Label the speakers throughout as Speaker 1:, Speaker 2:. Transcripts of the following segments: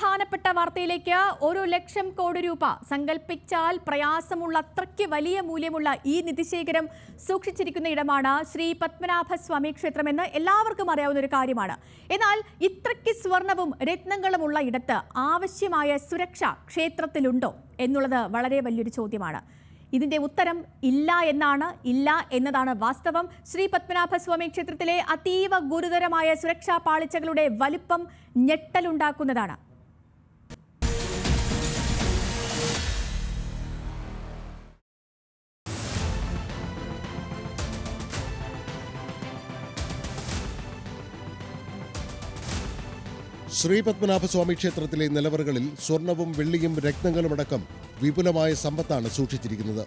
Speaker 1: പ്രധാനപ്പെട്ട വാർത്തയിലേക്ക്. 1,00,000 കോടി രൂപ സങ്കല്പിച്ചാൽ പ്രയാസമുള്ള അത്രയ്ക്ക് വലിയ മൂല്യമുള്ള ഈ നിധിശേഖരം സൂക്ഷിച്ചിരിക്കുന്ന ഇടമാണ് ശ്രീ പത്മനാഭസ്വാമി ക്ഷേത്രമെന്ന് എല്ലാവർക്കും അറിയാവുന്ന ഒരു കാര്യമാണ്. എന്നാൽ ഇത്രയ്ക്ക് സ്വർണവും രത്നങ്ങളുമുള്ള ഇടത്ത് ആവശ്യമായ സുരക്ഷ ക്ഷേത്രത്തിലുണ്ടോ എന്നുള്ളത് വളരെ വലിയൊരു ചോദ്യമാണ്. ഇതിന്റെ ഉത്തരം ഇല്ല എന്നതാണ് വാസ്തവം. ശ്രീ പത്മനാഭസ്വാമി ക്ഷേത്രത്തിലെ അതീവ ഗുരുതരമായ സുരക്ഷാ പാളിച്ചകളുടെ വലിപ്പം ഞെട്ടലുണ്ടാക്കുന്നതാണ്.
Speaker 2: ശ്രീ പത്മനാഭസ്വാമി ക്ഷേത്രത്തിലെ നിലവറകളിൽ സ്വർണവും വെള്ളിയും രത്നങ്ങളുമടക്കം വിപുലമായ സമ്പത്താണ് സൂക്ഷിച്ചിരിക്കുന്നത്.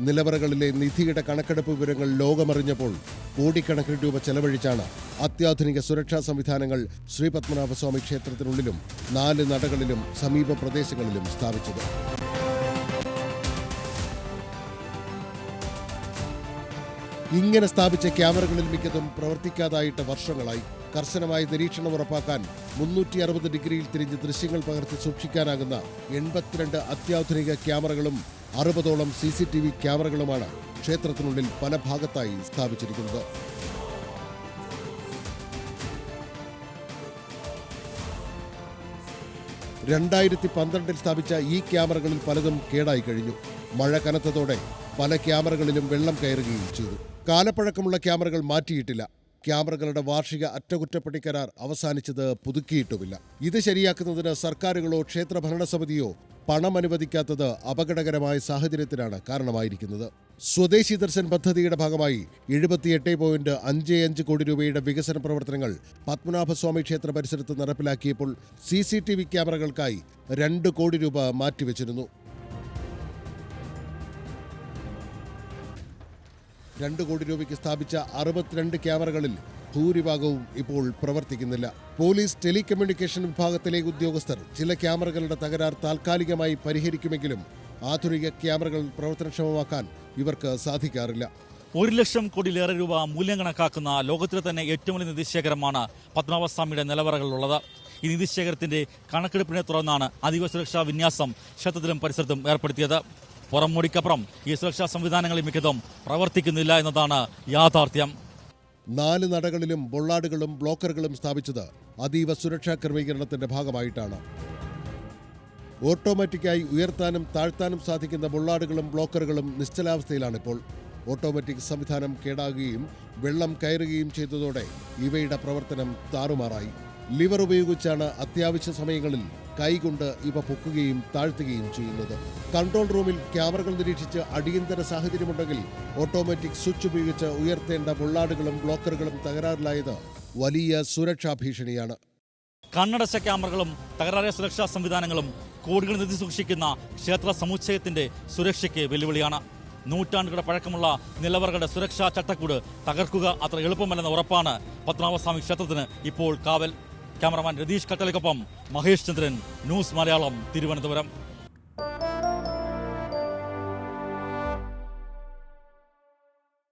Speaker 2: നിലവറകളിലെ നിധിയുടെ കണക്കെടുപ്പ് വിവരങ്ങൾ ലോകമറിഞ്ഞപ്പോൾ കോടിക്കണക്കിന് രൂപ ചെലവഴിച്ചാണ് അത്യാധുനിക സുരക്ഷാ സംവിധാനങ്ങൾ ശ്രീ പത്മനാഭസ്വാമി ക്ഷേത്രത്തിനുള്ളിലും 4 നടകളിലും സമീപ പ്രദേശങ്ങളിലും സ്ഥാപിച്ചത്. ഇങ്ങനെ സ്ഥാപിച്ച ക്യാമറകളിൽ മിക്കതും പ്രവർത്തിക്കാതായിട്ട് വർഷങ്ങളായി. കർശനമായ നിരീക്ഷണം ഉറപ്പാക്കാൻ 360 ഡിഗ്രിയിൽ തിരിഞ്ഞ് ദൃശ്യങ്ങൾ പകർത്തി സൂക്ഷിക്കാനാകുന്ന 82 അത്യാധുനിക ക്യാമറകളും 60ഓളം CCTV ക്യാമറകളുമാണ് ക്ഷേത്രത്തിനുള്ളിൽ പല ഭാഗത്തായി സ്ഥാപിച്ചിരിക്കുന്നത്. 2012 സ്ഥാപിച്ച ഈ ക്യാമറകളിൽ പലതും കേടായി കഴിഞ്ഞു. മഴ കനത്തതോടെ പല ക്യാമറകളിലും വെള്ളം കയറുകയും ചെയ്തു. കാലപ്പഴക്കമുള്ള ക്യാമറകൾ മാറ്റിയിട്ടില്ല. ക്യാമറകളുടെ വാർഷിക അറ്റകുറ്റപ്പണി കരാർ അവസാനിച്ചത് പുതുക്കിയിട്ടുമില്ല. ഇത് ശരിയാക്കുന്നതിന് സർക്കാരുകളോ ക്ഷേത്ര ഭരണസമിതിയോ പണം അനുവദിക്കാത്തത് അപകടകരമായ സാഹചര്യത്തിനാണ് കാരണമായിരിക്കുന്നത്. സ്വദേശി ദർശൻ പദ്ധതിയുടെ ഭാഗമായി 78.55 കോടി രൂപയുടെ വികസന പ്രവർത്തനങ്ങൾ പത്മനാഭസ്വാമി ക്ഷേത്ര പരിസരത്ത് നടപ്പിലാക്കിയപ്പോൾ CCTV ക്യാമറകൾക്കായി 2 കോടി രൂപ മാറ്റിവെച്ചിരുന്നു. 2 കോടി രൂപയ്ക്ക് സ്ഥാപിച്ച 62 ക്യാമറകളിൽ ഭൂരിഭാഗവും ഇപ്പോൾ പ്രവർത്തിക്കുന്നില്ല. പോലീസ് ടെലികമ്മ്യൂണിക്കേഷൻ വിഭാഗത്തിലെ ഉദ്യോഗസ്ഥർ ചില ക്യാമറകളുടെ തകരാർ താൽക്കാലികമായി പരിഹരിക്കുമെങ്കിലും ആധുനിക ക്യാമറകൾ പ്രവർത്തനക്ഷമമാക്കാൻ ഇവർക്ക് സാധിക്കാറില്ല.
Speaker 3: 1,00,000 കോടിയിലേറെ രൂപ മൂല്യം കണക്കാക്കുന്ന ലോകത്തിലെ തന്നെ ഏറ്റവും വലിയ നിധിശേഖരമാണ് പത്മനാഭസ്വാമിയുടെ നിലവറകളിലുള്ളത്. ഈ നിധിശേഖരത്തിന്റെ കണക്കെടുപ്പിനെ തുടർന്നാണ് അതീവ സുരക്ഷാ വിന്യാസം ക്ഷേത്രത്തിലും പരിസരത്തും ഏർപ്പെടുത്തിയത്. പുറംമൂടിക്കപ്പുറം ഈ സുരക്ഷാ സംവിധാനങ്ങളിൽ മിക്കതും പ്രവർത്തിക്കുന്നില്ല എന്നതാണ് യാഥാർത്ഥ്യം.
Speaker 2: 4 നടകളിലും ബൊള്ളാടുകളും ബ്ലോക്കറുകളും സ്ഥാപിച്ചത് അതീവ സുരക്ഷാ ക്രമീകരണത്തിന്റെ ഭാഗമായിട്ടാണ്. ഓട്ടോമാറ്റിക്കായി ഉയർത്താനും താഴ്ത്താനും സാധിക്കുന്ന ബൊള്ളാടുകളും ബ്ലോക്കറുകളും നിശ്ചലാവസ്ഥയിലാണിപ്പോൾ. ഓട്ടോമാറ്റിക് സംവിധാനം കേടാകുകയും വെള്ളം കയറുകയും ചെയ്തതോടെ ഇവയുടെ പ്രവർത്തനം താറുമാറായി. ലിവർ ഉപയോഗിച്ചാണ് അത്യാവശ്യ സമയങ്ങളിൽ കൈകൊണ്ട് ഇവ പൊക്കുകയും താഴ്ത്തുകയും ചെയ്യുന്നത്. കൺട്രോൾ റൂമിൽ ക്യാമറകൾ നിരീക്ഷിച്ച് അടിയന്തര സാഹചര്യമുണ്ടെങ്കിൽ ഓട്ടോമാറ്റിക് സ്വിച്ച് ഉപയോഗിച്ച് ഉയർത്തേണ്ട ബൊള്ളാടുകളും ബ്ലോക്കറുകളും തകരാറിലായത് വലിയ സുരക്ഷാ ഭീഷണിയാണ്.
Speaker 3: കണ്ണടച്ച ക്യാമറകളും തകരാറിയ സുരക്ഷാ സംവിധാനങ്ങളും കോടികൾ നിധി സൂക്ഷിക്കുന്ന ക്ഷേത്ര സമുച്ചയത്തിന്റെ സുരക്ഷയ്ക്ക് വെല്ലുവിളിയാണ്. നൂറ്റാണ്ടുകളുടെ പഴക്കമുള്ള നിലവറകളുടെ സുരക്ഷാ ചട്ടക്കൂട് തകർക്കുക അത്ര എളുപ്പമല്ലെന്ന ഉറപ്പാണ് പത്മനാഭസ്വാമി ക്ഷേത്രത്തിന് ഇപ്പോൾ കാവൽ. ക്യാമറമാൻ രതീഷ് കട്ടലയ്ക്കൊപ്പം മഹേഷ് ചന്ദ്രൻ, ന്യൂസ് മലയാളം, തിരുവനന്തപുരം.